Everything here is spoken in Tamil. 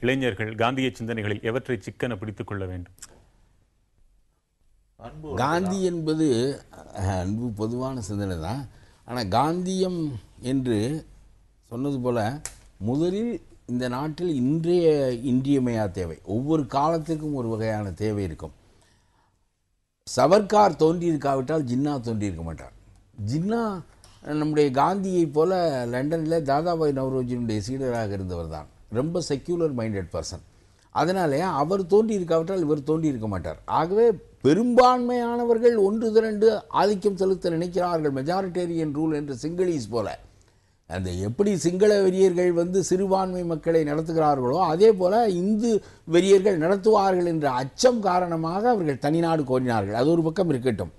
இளைஞர்கள் காந்திய சிந்தனைகளில் எவற்றை சிக்கன பிடித்துக் கொள்ள வேண்டும்? காந்தி என்பது அன்பு பொதுவான சிந்தனை தான். ஆனால் காந்தியம் என்று சொன்னது போல முதலில் இந்த நாட்டில் இன்றியமையா தேவை, ஒவ்வொரு காலத்திற்கும் ஒரு வகையான தேவை இருக்கும். சவர்கார் தோன்றியிருக்காவிட்டால் ஜின்னா தோன்றியிருக்க மாட்டார். ஜின்னா நம்முடைய காந்தியை போல லண்டனில் தாதாபாய் நவ்ரோஜினுடைய சீடராக இருந்தவர் தான். ரொம்ப செக்யூலர் மைண்டட் பர்சன். அதனாலே அவர் தோன்றியிருக்காவிட்டால் இவர் தோன்றியிருக்க மாட்டார். ஆகவே பெரும்பான்மையானவர்கள் ஒன்று திரண்டு ஆதிக்கம் செலுத்த நினைக்கிறார்கள், மெஜாரிட்டேரியன் ரூல் என்று சிங்களீஸ் போல. அந்த எப்படி சிங்கள வெறியர்கள் சிறுபான்மை மக்களை நடத்துகிறார்களோ அதே போல இந்து வெறியர்கள் நடத்துவார்கள் என்ற அச்சம் காரணமாக அவர்கள் தனிநாடு கோரினார்கள். அது ஒரு பக்கம் இருக்கட்டும்.